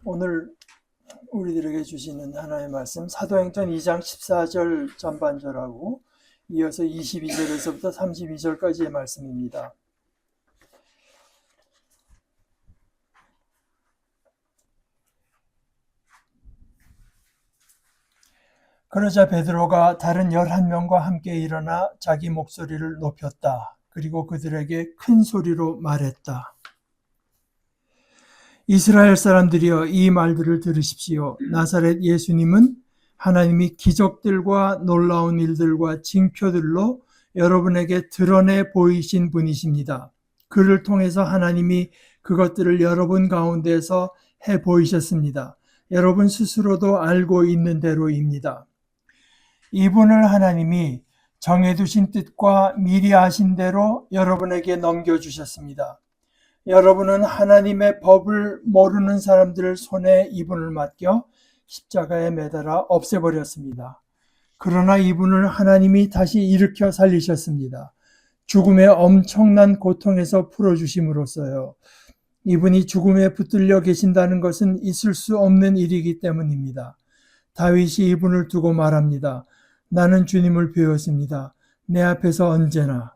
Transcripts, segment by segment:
오늘 우리들에게 주시는 하나님의 말씀 사도행전 2장 14절 전반절하고 이어서 22절에서부터 32절까지의 말씀입니다. 그러자 베드로가 다른 11명과 함께 일어나 자기 목소리를 높였다. 그리고 그들에게 큰 소리로 말했다. 이스라엘 사람들이여, 이 말들을 들으십시오. 나사렛 예수님은 하나님이 기적들과 놀라운 일들과 징표들로 여러분에게 드러내 보이신 분이십니다. 그를 통해서 하나님이 그것들을 여러분 가운데서 해 보이셨습니다. 여러분 스스로도 알고 있는 대로입니다. 이분을 하나님이 정해두신 뜻과 미리 아신 대로 여러분에게 넘겨주셨습니다. 여러분은 하나님의 법을 모르는 사람들 손에 이분을 맡겨 십자가에 매달아 없애버렸습니다. 그러나 이분을 하나님이 다시 일으켜 살리셨습니다. 죽음의 엄청난 고통에서 풀어주심으로써요. 이분이 죽음에 붙들려 계신다는 것은 있을 수 없는 일이기 때문입니다. 다윗이 이분을 두고 말합니다. 나는 주님을 배웠습니다. 내 앞에서 언제나.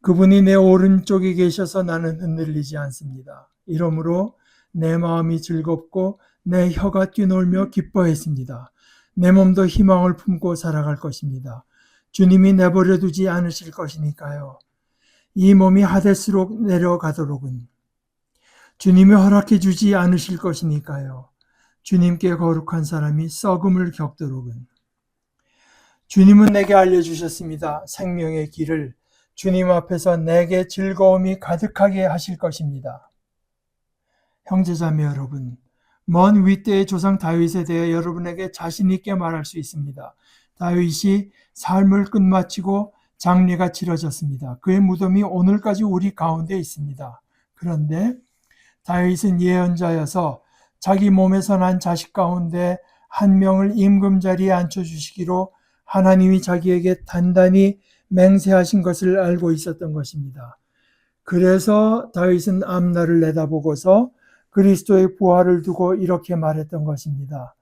그분이 내 오른쪽에 계셔서 나는 흔들리지 않습니다. 이러므로 내 마음이 즐겁고 내 혀가 뛰놀며 기뻐했습니다. 내 몸도 희망을 품고 살아갈 것입니다. 주님이 내버려 두지 않으실 것이니까요. 이 몸이 하데스로 내려가도록은 주님이 허락해 주지 않으실 것이니까요. 주님께 거룩한 사람이 썩음을 겪도록은 주님은 내게 알려주셨습니다. 생명의 길을 주님 앞에서 내게 즐거움이 가득하게 하실 것입니다. 형제자매 여러분, 먼 윗대의 조상 다윗에 대해 여러분에게 자신 있게 말할 수 있습니다. 다윗이 삶을 끝마치고 장례가 치러졌습니다. 그의 무덤이 오늘까지 우리 가운데 있습니다. 그런데 다윗은 예언자여서 자기 몸에서 난 자식 가운데 한 명을 임금자리에 앉혀주시기로 하나님이 자기에게 단단히 맹세하신 것을 알고 있었던 것입니다. 그래서 다윗은 앞날을 내다보고서 그리스도의 부활을 두고 이렇게 말했던 것입니다.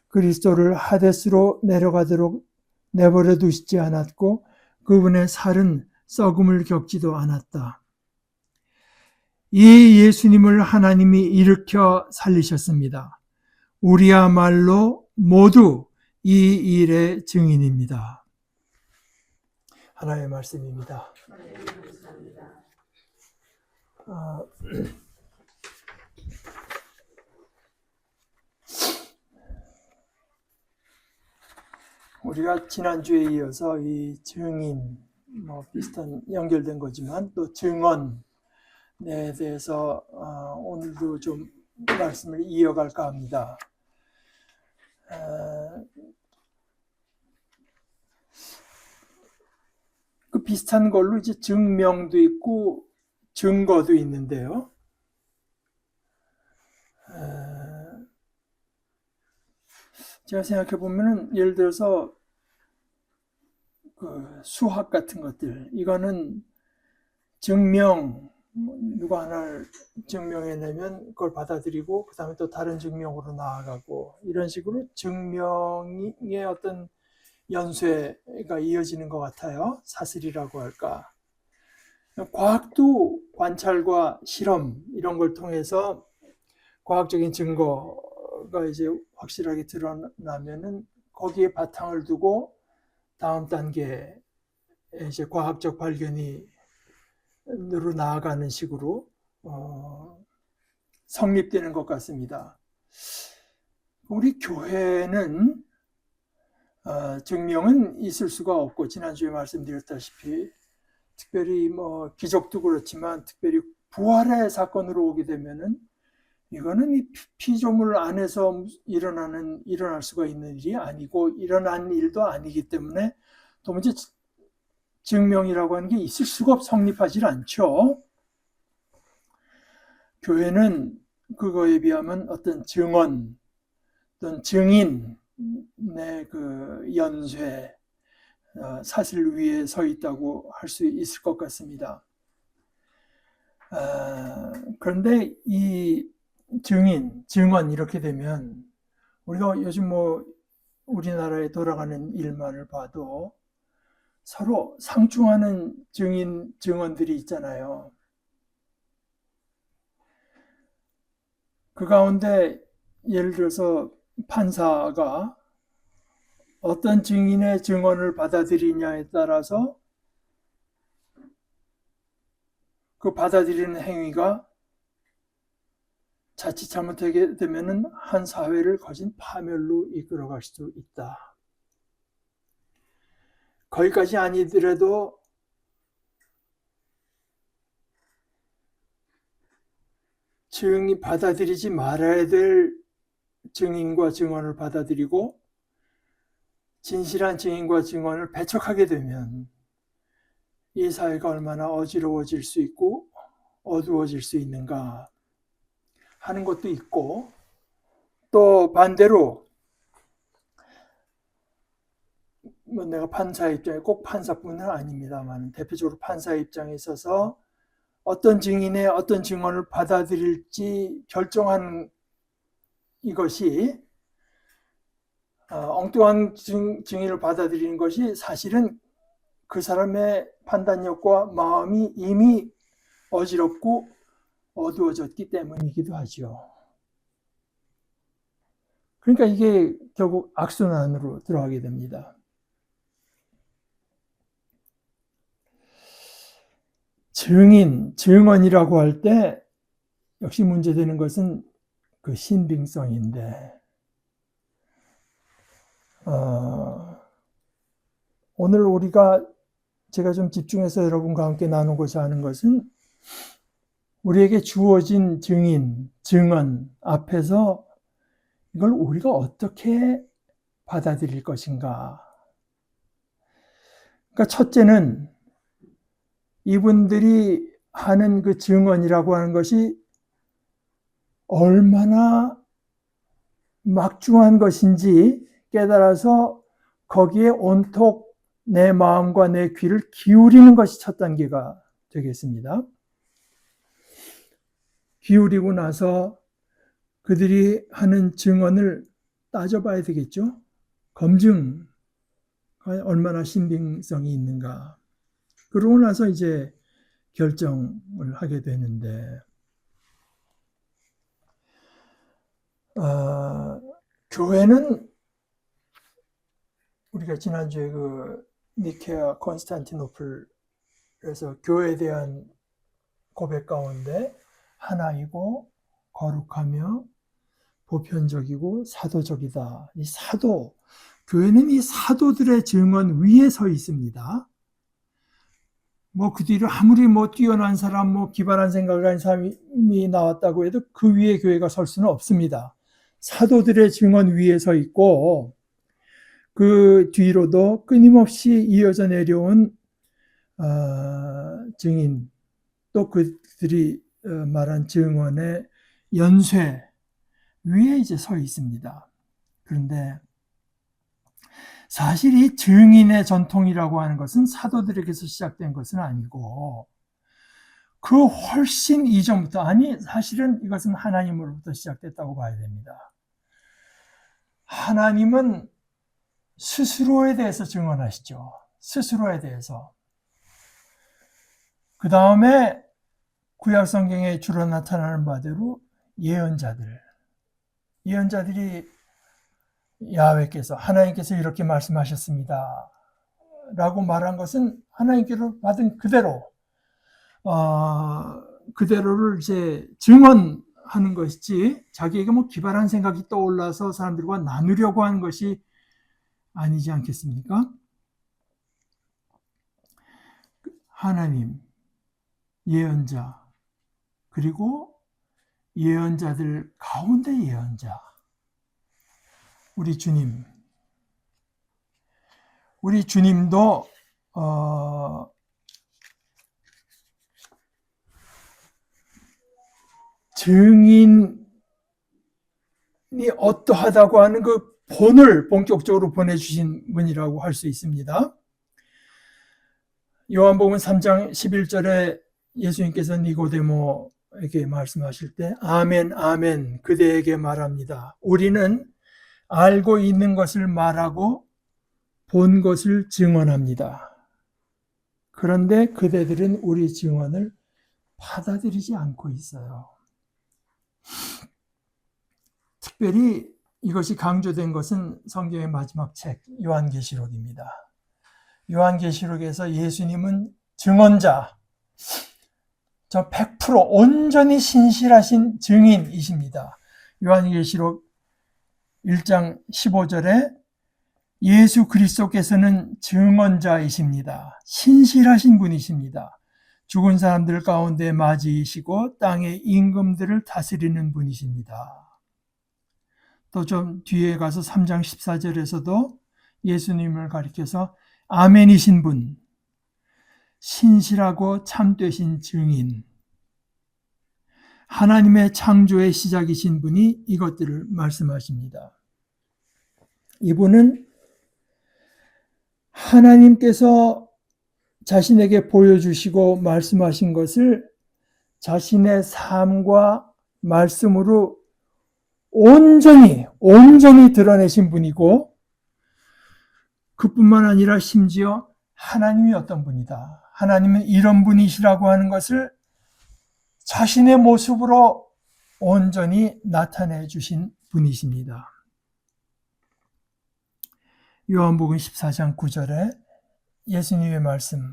그리스도를 하데스로 내려가도록 내버려 두시지 않았고 그분의 살은 썩음을 겪지도 않았다. 이 예수님을 하나님이 일으켜 살리셨습니다. 우리야말로 모두 이 일의 증인입니다. 하나님의 말씀입니다. 우리가 지난주에 이어서 이 증인, 비슷한 연결된 거지만 또 증언에 대해서 오늘도 좀 말씀을 이어갈까 합니다. 그 비슷한 걸로 이제 증명도 있고 증거도 있는데요. 제가 생각해 보면은 예를 들어서 그 수학 같은 것들, 이거는 증명, 누가 하나를 증명해내면 그걸 받아들이고 그 다음에 또 다른 증명으로 나아가고 이런 식으로 증명의 어떤 연쇄가 이어지는 것 같아요. 사슬이라고 할까. 과학도 관찰과 실험 이런 걸 통해서 과학적인 증거가 이제 확실하게 드러나면은 거기에 바탕을 두고 다음 단계에 이제 과학적 발견이 으로 나아가는 식으로 성립되는 것 같습니다. 우리 교회는 증명은 있을 수가 없고 지난주에 말씀드렸다시피 특별히 기적도 그렇지만 특별히 부활의 사건으로 오게 되면은 이거는 이 피조물 안에서 일어날 수가 있는 일이 아니고 일어난 일도 아니기 때문에 도무지 증명이라고 하는 게 있을 수가 성립하지 않죠. 교회는 그거에 비하면 어떤 증언 또는 증인의 그 연쇄, 사실 위에 서 있다고 할 수 있을 것 같습니다. 그런데 이 증인, 증언 이렇게 되면 우리가 요즘 뭐 우리나라에 돌아가는 일만을 봐도 서로 상충하는 증인, 증언들이 있잖아요. 그 가운데 예를 들어서 판사가 어떤 증인의 증언을 받아들이냐에 따라서 그 받아들이는 행위가 자칫 잘못하게 되면은 한 사회를 거진 파멸로 이끌어갈 수도 있다. 거기까지 아니더라도 증이 받아들이지 말아야 될 증인과 증언을 받아들이고 진실한 증인과 증언을 배척하게 되면 이 사회가 얼마나 어지러워질 수 있고 어두워질 수 있는가 하는 것도 있고, 또 반대로 뭐 내가 판사 입장에 꼭 판사뿐은 아닙니다만 대표적으로 판사 입장에 있어서 어떤 증인의 어떤 증언을 받아들일지 결정하는 이것이 엉뚱한 증인을 받아들이는 것이 사실은 그 사람의 판단력과 마음이 이미 어지럽고 어두워졌기 때문이기도 하죠. 그러니까 이게 결국 악순환으로 들어가게 됩니다. 증인, 증언이라고 할 때 역시 문제되는 것은 그 신빙성인데, 오늘 제가 좀 집중해서 여러분과 함께 나누고자 하는 것은 우리에게 주어진 증인, 증언 앞에서 이걸 우리가 어떻게 받아들일 것인가. 그러니까 첫째는 이분들이 하는 그 증언이라고 하는 것이 얼마나 막중한 것인지 깨달아서 거기에 온통 내 마음과 내 귀를 기울이는 것이 첫 단계가 되겠습니다. 기울이고 나서 그들이 하는 증언을 따져봐야 되겠죠. 검증, 얼마나 신빙성이 있는가. 그러고 나서 이제 결정을 하게 되는데, 교회는 우리가 지난주에 그 니케아 콘스탄티노플에서 교회에 대한 고백 가운데 하나이고 거룩하며 보편적이고 사도적이다. 이 사도, 교회는 이 사도들의 증언 위에 서 있습니다. 뭐 그 뒤로 아무리 뭐 뛰어난 사람, 뭐 기발한 생각을 가진 사람이 나왔다고 해도 그 위에 교회가 설 수는 없습니다. 사도들의 증언 위에 서 있고 그 뒤로도 끊임없이 이어져 내려온 증인, 또 그들이 말한 증언의 연쇄 위에 이제 서 있습니다. 그런데 사실 이 증인의 전통이라고 하는 것은 사도들에게서 시작된 것은 아니고 그 훨씬 이전부터, 아니 사실은 이것은 하나님으로부터 시작됐다고 봐야 됩니다. 하나님은 스스로에 대해서 증언하시죠. 스스로에 대해서. 그 다음에 구약 성경에 주로 나타나는 바대로 예언자들이 야훼께서, 하나님께서 이렇게 말씀하셨습니다 라고 말한 것은 하나님께로 받은 그대로를 이제 증언하는 것이지 자기에게 뭐 기발한 생각이 떠올라서 사람들과 나누려고 하는 것이 아니지 않겠습니까? 하나님, 예언자, 그리고 예언자들 가운데 예언자, 우리 주님도 증인이 어떠하다고 하는 그 본을 본격적으로 보내주신 분이라고 할 수 있습니다. 요한복음 3장 11절에 예수님께서 니고데모에게 베드로에게 말씀하실 때 아멘 아멘 그대에게 말합니다. 우리는 알고 있는 것을 말하고 본 것을 증언합니다. 그런데 그대들은 우리 증언을 받아들이지 않고 있어요. 특별히 이것이 강조된 것은 성경의 마지막 책 요한계시록입니다. 요한계시록에서 예수님은 증언자, 저 100% 온전히 신실하신 증인이십니다. 요한계시록 1장 15절에 예수 그리스도께서는 증언자이십니다. 신실하신 분이십니다. 죽은 사람들 가운데 맞이이시고 땅의 임금들을 다스리는 분이십니다. 또 좀 뒤에 가서 3장 14절에서도 예수님을 가리켜서 아멘이신 분, 신실하고 참되신 증인, 하나님의 창조의 시작이신 분이 이것들을 말씀하십니다. 이분은 하나님께서 자신에게 보여주시고 말씀하신 것을 자신의 삶과 말씀으로 온전히 드러내신 분이고, 그뿐만 아니라 심지어 하나님이 어떤 분이다, 하나님은 이런 분이시라고 하는 것을 자신의 모습으로 온전히 나타내 주신 분이십니다. 요한복음 14장 9절에 예수님의 말씀,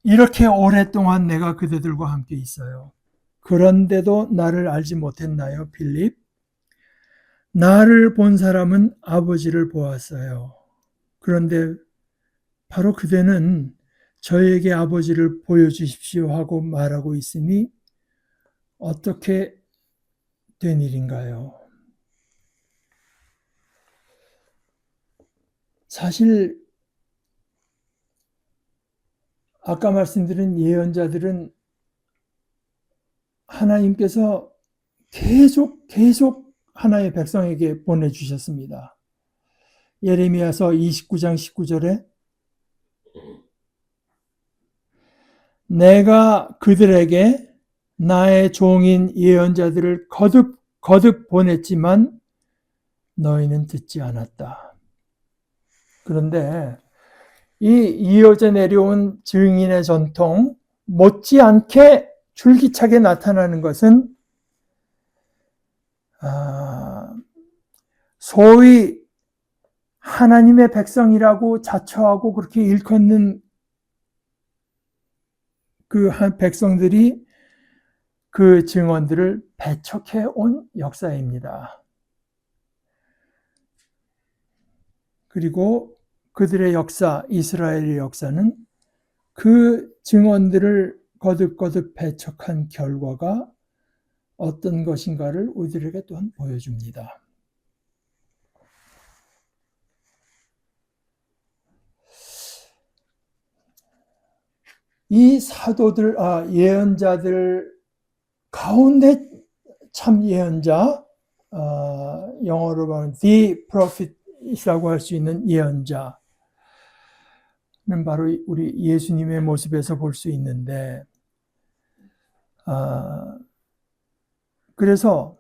이렇게 오랫동안 내가 그대들과 함께 있어요. 그런데도 나를 알지 못했나요, 빌립? 나를 본 사람은 아버지를 보았어요. 그런데 바로 그대는 저에게 아버지를 보여주십시오 하고 말하고 있으니 어떻게 된 일인가요? 사실 아까 말씀드린 예언자들은 하나님께서 계속 하나의 백성에게 보내주셨습니다. 예레미야서 29장 19절에 내가 그들에게 나의 종인 예언자들을 거듭 보냈지만 너희는 듣지 않았다. 그런데 이 이어져 내려온 증인의 전통, 못지않게 줄기차게 나타나는 것은 소위 하나님의 백성이라고 자처하고 그렇게 일컫는 그 백성들이 그 증언들을 배척해 온 역사입니다. 그리고 그들의 역사, 이스라엘의 역사는 그 증언들을 거듭 배척한 결과가 어떤 것인가를 우리들에게 또한 보여줍니다. 이 사도들, 예언자들 가운데 참 예언자, 영어로 보면 the prophet이라고 할 수 있는 예언자는 바로 우리 예수님의 모습에서 볼 수 있는데, 그래서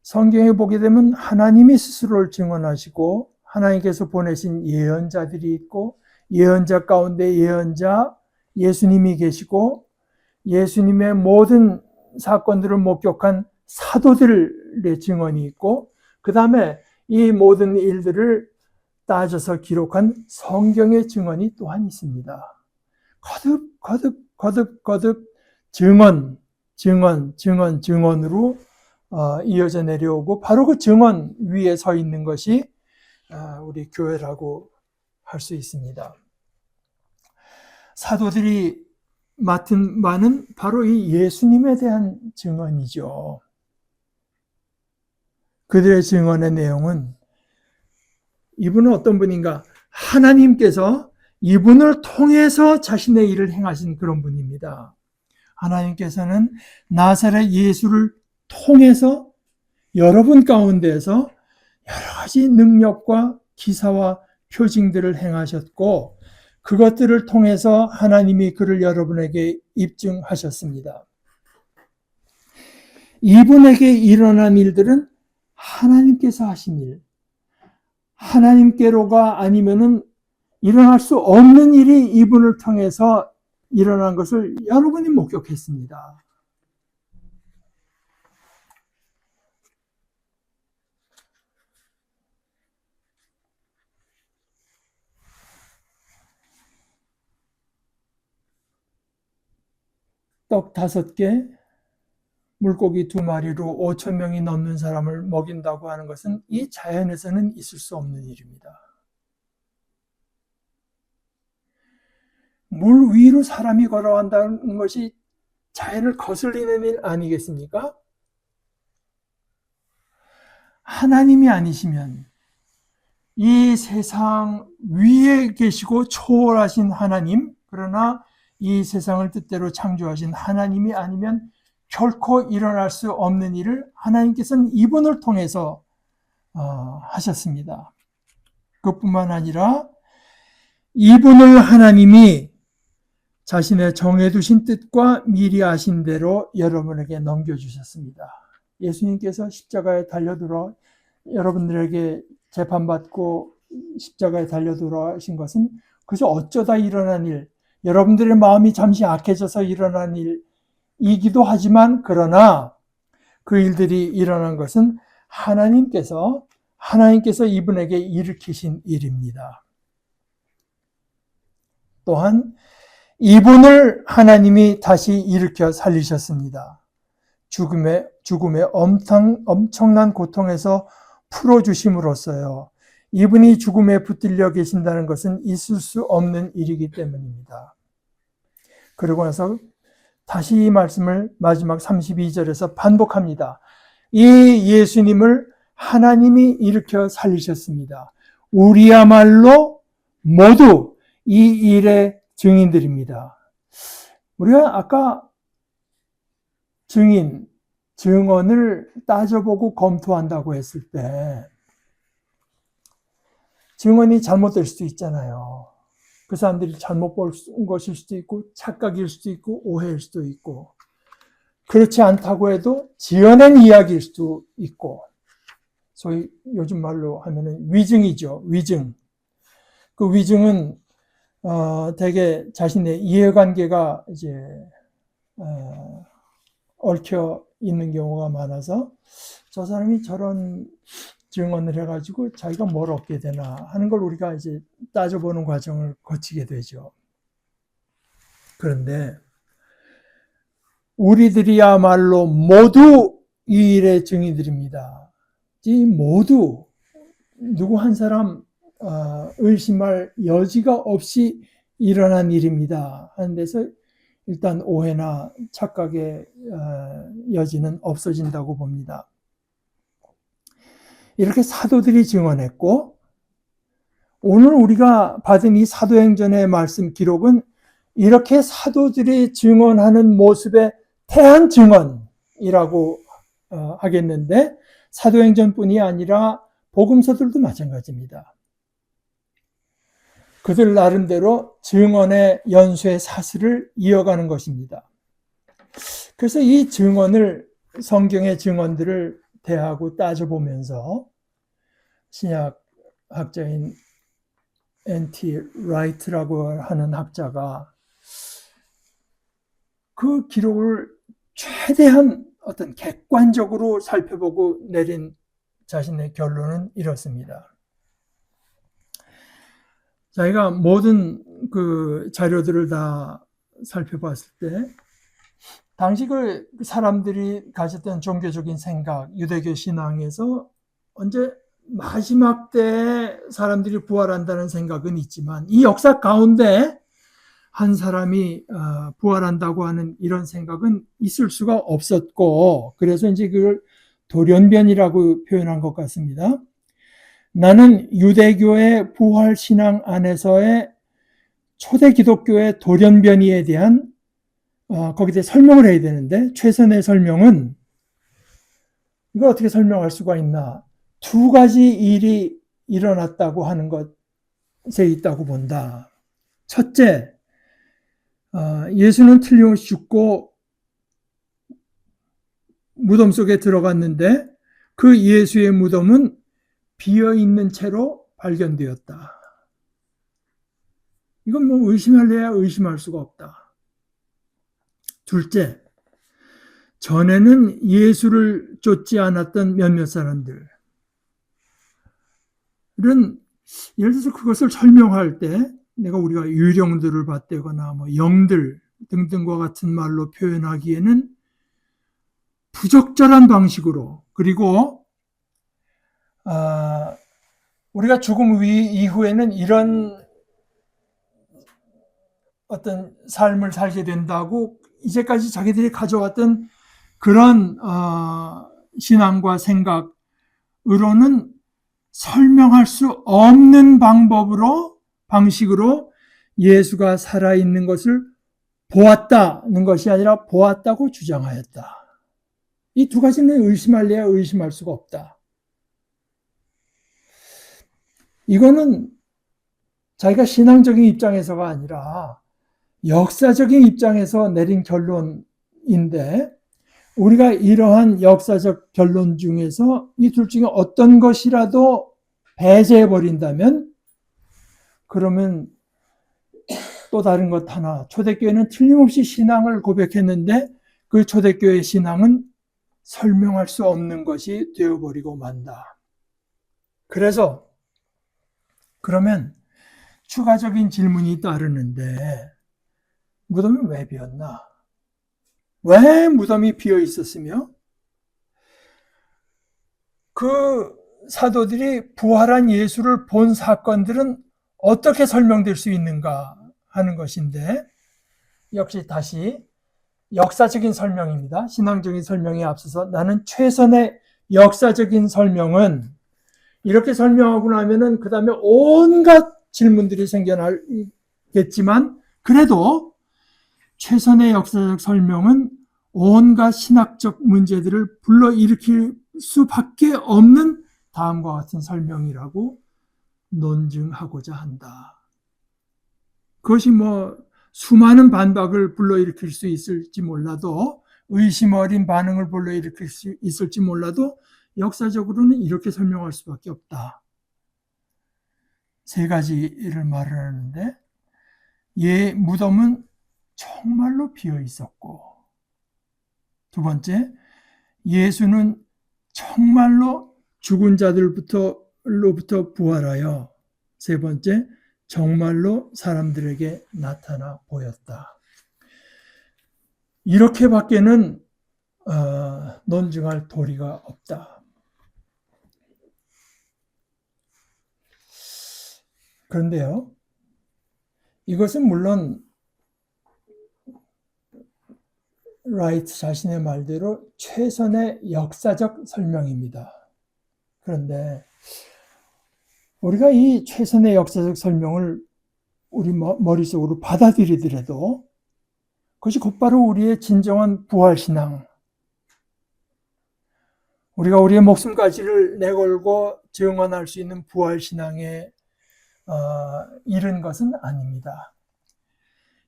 성경에 보게 되면 하나님이 스스로를 증언하시고 하나님께서 보내신 예언자들이 있고, 예언자 가운데 예언자 예수님이 계시고, 예수님의 모든 사건들을 목격한 사도들의 증언이 있고, 그 다음에 이 모든 일들을 따져서 기록한 성경의 증언이 또한 있습니다. 거듭 증언으로 이어져 내려오고, 바로 그 증언 위에 서 있는 것이 우리 교회라고 할 수 있습니다. 사도들이 맡은 바는 바로 이 예수님에 대한 증언이죠. 그들의 증언의 내용은 이분은 어떤 분인가? 하나님께서 이분을 통해서 자신의 일을 행하신 그런 분입니다. 하나님께서는 나사렛 예수를 통해서 여러분 가운데에서 여러 가지 능력과 기사와 표징들을 행하셨고, 그것들을 통해서 하나님이 그를 여러분에게 입증하셨습니다. 이분에게 일어난 일들은 하나님께서 하신 일, 하나님께로가 아니면은 일어날 수 없는 일이 이분을 통해서 일어난 것을 여러분이 목격했습니다. 떡 5개, 물고기 2마리로 5,000명이 넘는 사람을 먹인다고 하는 것은 이 자연에서는 있을 수 없는 일입니다. 물 위로 사람이 걸어간다는 것이 자연을 거슬리는 일 아니겠습니까? 하나님이 아니시면 이 세상 위에 계시고 초월하신 하나님, 그러나 이 세상을 뜻대로 창조하신 하나님이 아니면 결코 일어날 수 없는 일을 하나님께서는 이분을 통해서 하셨습니다. 그뿐만 아니라 이분을 하나님이 자신의 정해두신 뜻과 미리 아신 대로 여러분에게 넘겨주셨습니다. 예수님께서 십자가에 달려들어 여러분들에게 재판받고 십자가에 달려들어 하신 것은 그저 어쩌다 일어난 일, 여러분들의 마음이 잠시 악해져서 일어난 일이기도 하지만, 그러나 그 일들이 일어난 것은 하나님께서 이분에게 일으키신 일입니다. 또한 이분을 하나님이 다시 일으켜 살리셨습니다. 죽음의 엄청난 고통에서 풀어주심으로써요. 이분이 죽음에 붙들려 계신다는 것은 있을 수 없는 일이기 때문입니다. 그러고 나서 다시 이 말씀을 마지막 32절에서 반복합니다. 이 예수님을 하나님이 일으켜 살리셨습니다. 우리야말로 모두 이 일의 증인들입니다. 우리가 아까 증언을 따져보고 검토한다고 했을 때 증언이 잘못될 수도 있잖아요. 그 사람들이 잘못 본 것일 수도 있고 착각일 수도 있고 오해일 수도 있고, 그렇지 않다고 해도 지어낸 이야기일 수도 있고, 소위 요즘 말로 하면은 위증이죠. 위증. 그 위증은 대개 자신의 이해관계가 이제 얽혀 있는 경우가 많아서 저 사람이 저런 증언을 해가지고 자기가 뭘 얻게 되나 하는 걸 우리가 이제 따져보는 과정을 거치게 되죠. 그런데 우리들이야말로 모두 이 일의 증인들입니다. 이 모두 누구 한 사람 의심할 여지가 없이 일어난 일입니다 하는 데서 일단 오해나 착각의 여지는 없어진다고 봅니다. 이렇게 사도들이 증언했고, 오늘 우리가 받은 이 사도행전의 말씀 기록은 이렇게 사도들이 증언하는 모습의 태한 증언이라고 하겠는데, 사도행전뿐이 아니라 복음서들도 마찬가지입니다. 그들 나름대로 증언의 연쇄 사슬을 이어가는 것입니다. 그래서 이 증언을, 성경의 증언들을 대하고 따져보면서 신약 학자인 N.T. 라이트라고 하는 학자가 그 기록을 최대한 어떤 객관적으로 살펴보고 내린 자신의 결론은 이렇습니다. 자기가 모든 그 자료들을 다 살펴봤을 때 당시 그 사람들이 가졌던 종교적인 생각, 유대교 신앙에서 언제 마지막 때에 사람들이 부활한다는 생각은 있지만 이 역사 가운데 한 사람이 부활한다고 하는 이런 생각은 있을 수가 없었고, 그래서 이제 그걸 돌연변이라고 표현한 것 같습니다. 나는 유대교의 부활 신앙 안에서의 초대 기독교의 돌연변이에 대한 거기에 설명을 해야 되는데, 최선의 설명은 이걸 어떻게 설명할 수가 있나? 2가지 일이 일어났다고 하는 것에 있다고 본다. 첫째, 예수는 틀림없이 죽고 무덤 속에 들어갔는데 그 예수의 무덤은 비어있는 채로 발견되었다. 이건 뭐 의심할래야 의심할 수가 없다. 둘째, 전에는 예수를 쫓지 않았던 몇몇 사람들은 예를 들어서 그것을 설명할 때 우리가 유령들을 봤다거나 뭐 영들 등등과 같은 말로 표현하기에는 부적절한 방식으로, 그리고 우리가 죽음 이후에는 이런 어떤 삶을 살게 된다고 이제까지 자기들이 가져왔던 그런 신앙과 생각으로는 설명할 수 없는 방식으로 예수가 살아있는 것을 보았다는 것이 아니라 보았다고 주장하였다. 이 두 가지는 의심할래야 의심할 수가 없다. 이거는 자기가 신앙적인 입장에서가 아니라 역사적인 입장에서 내린 결론인데, 우리가 이러한 역사적 결론 중에서 이 둘 중에 어떤 것이라도 배제해버린다면, 그러면 또 다른 것 하나, 초대교회는 틀림없이 신앙을 고백했는데 그 초대교회의 신앙은 설명할 수 없는 것이 되어버리고 만다. 그래서 그러면 추가적인 질문이 따르는데, 무덤이 왜 비었나? 왜 무덤이 비어 있었으며 그 사도들이 부활한 예수를 본 사건들은 어떻게 설명될 수 있는가 하는 것인데, 역시 다시 역사적인 설명입니다. 신앙적인 설명에 앞서서 나는 최선의 역사적인 설명은, 이렇게 설명하고 나면은 그 다음에 온갖 질문들이 생겨나겠지만, 그래도 최선의 역사적 설명은 온갖 신학적 문제들을 불러일으킬 수밖에 없는 다음과 같은 설명이라고 논증하고자 한다. 그것이 뭐 수많은 반박을 불러일으킬 수 있을지 몰라도, 의심 어린 반응을 불러일으킬 수 있을지 몰라도 역사적으로는 이렇게 설명할 수밖에 없다. 세 가지를 말을 하는데, 무덤은 정말로 비어 있었고, 두 번째, 예수는 정말로 죽은 자들로부터 부활하여, 세 번째, 정말로 사람들에게 나타나 보였다. 이렇게밖에는 논증할 도리가 없다. 그런데요, 이것은 물론 라이트 자신의 말대로 최선의 역사적 설명입니다. 그런데 우리가 이 최선의 역사적 설명을 우리 머릿속으로 받아들이더라도 그것이 곧바로 우리의 진정한 부활신앙, 우리가 우리의 목숨까지를 내걸고 증언할 수 있는 부활신앙에 이른 것은 아닙니다.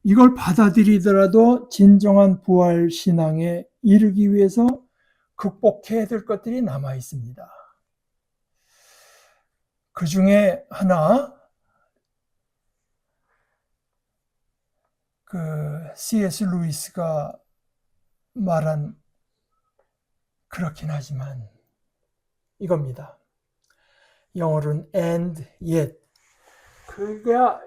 이걸 받아들이더라도 진정한 부활신앙에 이르기 위해서 극복해야 될 것들이 남아 있습니다. 그 중에 하나, C.S. 루이스가 말한, 그렇긴 하지만, 이겁니다. 영어로는 and yet. 그가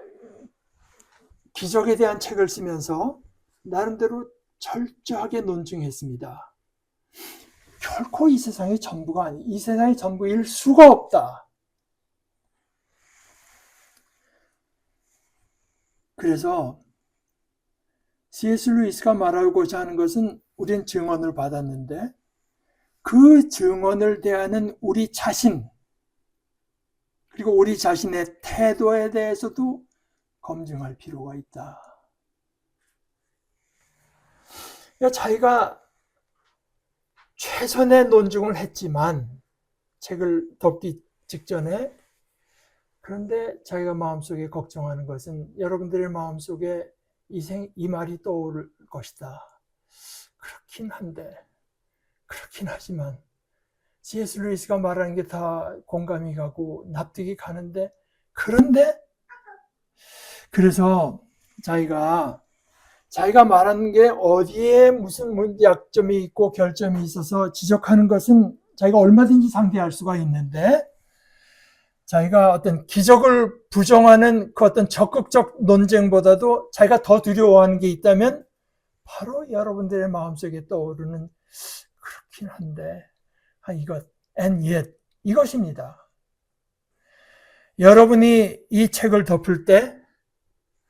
기적에 대한 책을 쓰면서 나름대로 철저하게 논증했습니다. 결코 이 세상의 전부가 아니, 이 세상의 전부일 수가 없다. 그래서 C.S. 루이스가 말하고자 하는 것은, 우린 증언을 받았는데 그 증언을 대하는 우리 자신, 그리고 우리 자신의 태도에 대해서도 검증할 필요가 있다. 자기가 최선의 논증을 했지만, 책을 덮기 직전에 그런데 자기가 마음속에 걱정하는 것은 여러분들의 마음속에 이 말이 떠오를 것이다. 그렇긴 하지만 C.S. 루이스가 말하는 게 다 공감이 가고 납득이 가는데, 그래서 자기가 말하는 게 어디에 무슨 약점이 있고 결점이 있어서 지적하는 것은 자기가 얼마든지 상대할 수가 있는데, 자기가 어떤 기적을 부정하는 그 어떤 적극적 논쟁보다도 자기가 더 두려워하는 게 있다면 바로 여러분들의 마음속에 떠오르는 그렇긴 한데 이것 and yet 이것입니다. 여러분이 이 책을 덮을 때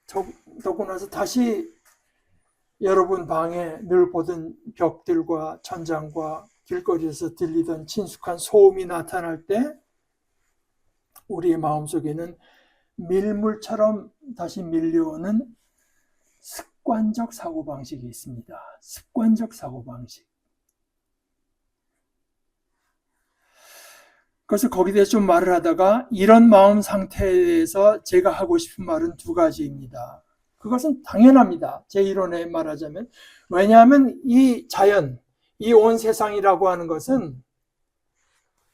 덮고 나서 다시 여러분 방에 늘 보던 벽들과 천장과 길거리에서 들리던 친숙한 소음이 나타날 때 우리의 마음속에는 밀물처럼 다시 밀려오는 습관적 사고방식이 있습니다. 습관적 사고방식. 그래서 거기에 대해서 좀 말을 하다가 이런 마음 상태에 대해서 제가 하고 싶은 말은 두 가지입니다. 그것은 당연합니다. 제 이론에 말하자면. 왜냐하면 이 자연, 이 온 세상이라고 하는 것은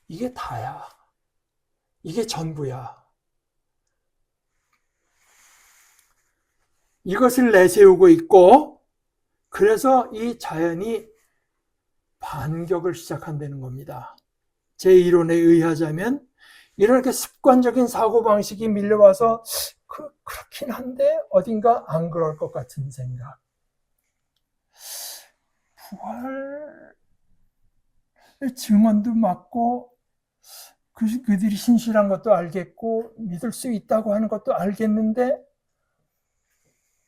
이게 다야. 이게 전부야. 이것을 내세우고 있고, 그래서 이 자연이 반격을 시작한다는 겁니다. 제 이론에 의하자면 이렇게 습관적인 사고방식이 밀려와서 그렇긴 한데 어딘가 안 그럴 것 같은 생각. 부활의 증언도 맞고 그들이 신실한 것도 알겠고 믿을 수 있다고 하는 것도 알겠는데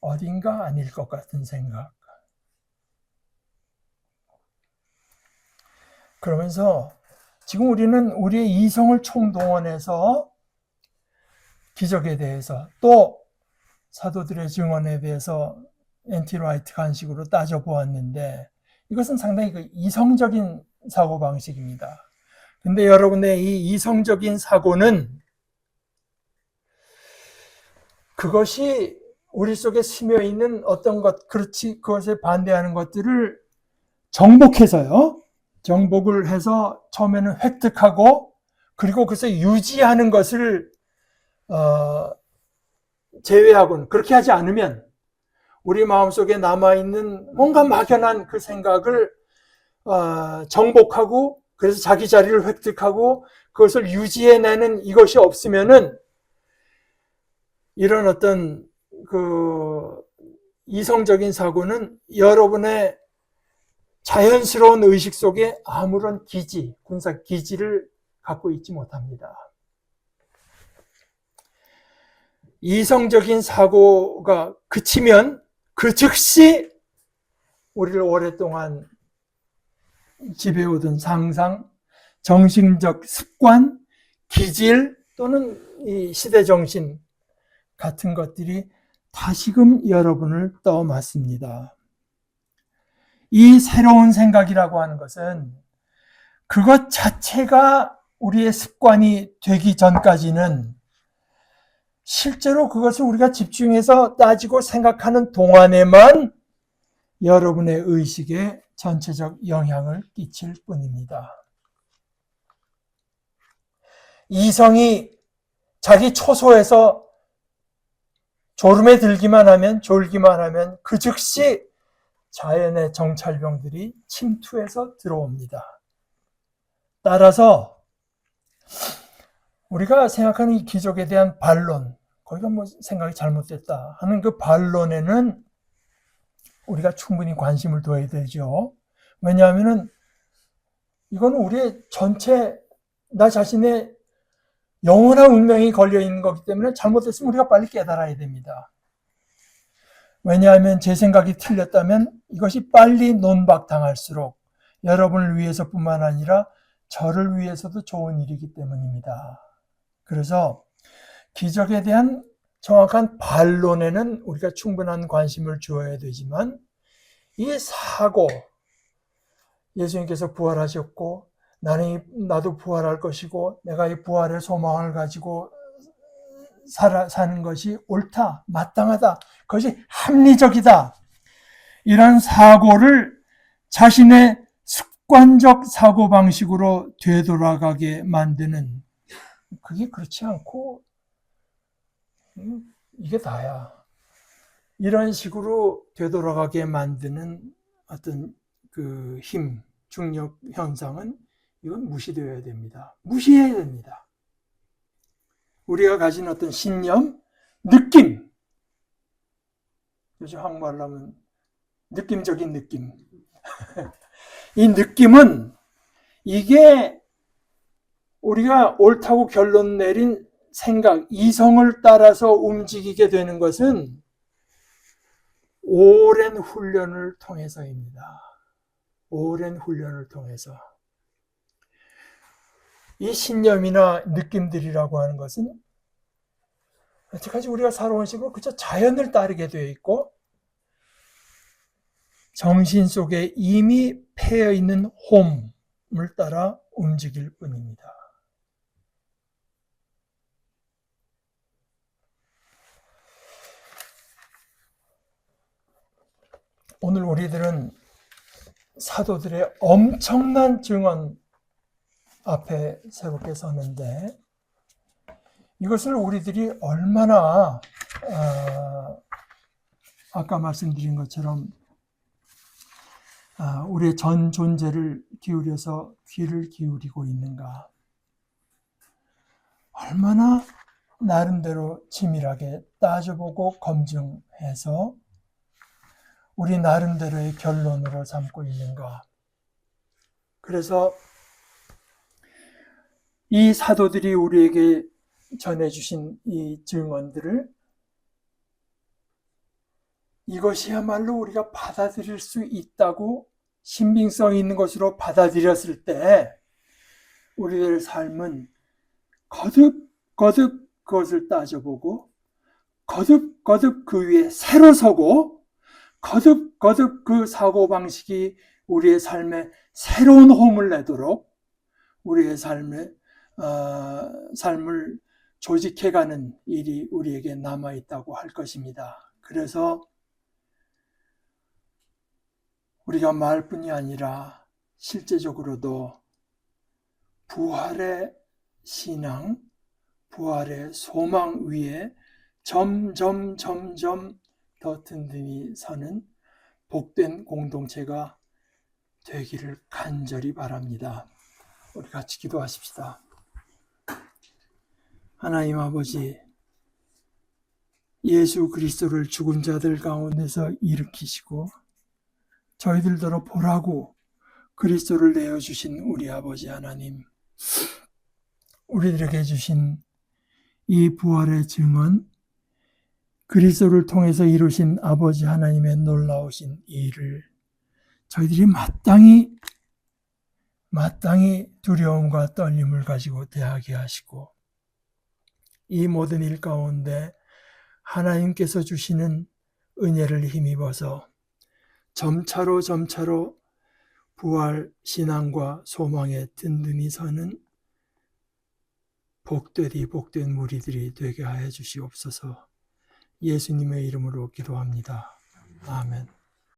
어딘가 아닐 것 같은 생각. 그러면서 지금 우리는 우리의 이성을 총동원해서 기적에 대해서 또 사도들의 증언에 대해서 N.T. 라이트 간식으로 따져보았는데 이것은 상당히 그 이성적인 사고방식입니다. 근데 여러분의 이 이성적인 사고는 그것이 우리 속에 스며있는 어떤 것, 그것에 반대하는 것들을 정복을 해서 처음에는 획득하고 그리고 그것을 유지하는 것을 제외하고는 그렇게 하지 않으면 우리 마음속에 남아있는 뭔가 막연한 그 생각을 정복하고 그래서 자기 자리를 획득하고 그것을 유지해내는 이것이 없으면은 이런 어떤 그 이성적인 사고는 여러분의 자연스러운 의식 속에 아무런 군사 기지를 갖고 있지 못합니다. 이성적인 사고가 그치면 그 즉시 우리를 오랫동안 지배해오던 상상, 정신적 습관, 기질 또는 이 시대정신 같은 것들이 다시금 여러분을 떠맡습니다. 이 새로운 생각이라고 하는 것은 그것 자체가 우리의 습관이 되기 전까지는 실제로 그것을 우리가 집중해서 따지고 생각하는 동안에만 여러분의 의식에 전체적 영향을 끼칠 뿐입니다. 이성이 자기 초소에서 졸음에 졸기만 하면 그 즉시 자연의 정찰병들이 침투해서 들어옵니다. 따라서 우리가 생각하는 이 기적에 대한 반론, 거기가 생각이 잘못됐다 하는 그 반론에는 우리가 충분히 관심을 둬야 되죠. 왜냐하면은 이거는 우리의 전체 나 자신의 영원한 운명이 걸려 있는 거기 때문에 잘못됐으면 우리가 빨리 깨달아야 됩니다. 왜냐하면 제 생각이 틀렸다면 이것이 빨리 논박당할수록 여러분을 위해서뿐만 아니라 저를 위해서도 좋은 일이기 때문입니다. 그래서 기적에 대한 정확한 반론에는 우리가 충분한 관심을 주어야 되지만 이 사고, 예수님께서 부활하셨고 나도 부활할 것이고 내가 이 부활의 소망을 가지고 사는 것이 옳다, 마땅하다, 그것이 합리적이다. 이런 사고를 자신의 습관적 사고방식으로 되돌아가게 만드는, 그게 그렇지 않고 이게 다야. 이런 식으로 되돌아가게 만드는 어떤 그 힘, 중력 현상은 이건 무시되어야 됩니다. 무시해야 됩니다. 우리가 가진 어떤 신념, 느낌, 요즘 한국말로 하면 느낌적인 느낌. 이 느낌은 이게 우리가 옳다고 결론 내린 생각, 이성을 따라서 움직이게 되는 것은 오랜 훈련을 통해서입니다. 오랜 훈련을 통해서. 이 신념이나 느낌들이라고 하는 것은 여태까지 우리가 살아온 식으로 그저 자연을 따르게 되어 있고 정신 속에 이미 패여 있는 홈을 따라 움직일 뿐입니다. 오늘 우리들은 사도들의 엄청난 증언 앞에 새롭게 섰는데 이것을 우리들이 얼마나 아까 말씀드린 것처럼 우리의 전 존재를 기울여서 귀를 기울이고 있는가, 얼마나 나름대로 치밀하게 따져보고 검증해서 우리 나름대로의 결론으로 삼고 있는가. 그래서 이 사도들이 우리에게 전해주신 이 증언들을 이것이야말로 우리가 받아들일 수 있다고 신빙성 있는 것으로 받아들였을 때 우리들의 삶은 거듭 그것을 따져보고 거듭 그 위에 새로 서고 거듭 그 사고방식이 우리의 삶에 새로운 홈을 내도록 우리의 삶을 조직해가는 일이 우리에게 남아있다고 할 것입니다. 그래서 우리가 말뿐이 아니라 실제적으로도 부활의 신앙, 부활의 소망 위에 점점 더 든든히 서는 복된 공동체가 되기를 간절히 바랍니다. 우리 같이 기도하십시다. 하나님 아버지, 예수 그리스도를 죽은 자들 가운데서 일으키시고 저희들더러 보라고 그리스도를 내어주신 우리 아버지 하나님, 우리들에게 주신 이 부활의 증언, 그리스도를 통해서 이루신 아버지 하나님의 놀라우신 일을 저희들이 마땅히 두려움과 떨림을 가지고 대하게 하시고 이 모든 일 가운데 하나님께서 주시는 은혜를 힘입어서 점차로 부활 신앙과 소망에 든든히 서는 복된 무리들이 되게 하여 주시옵소서. 예수님의 이름으로 기도합니다. 아멘.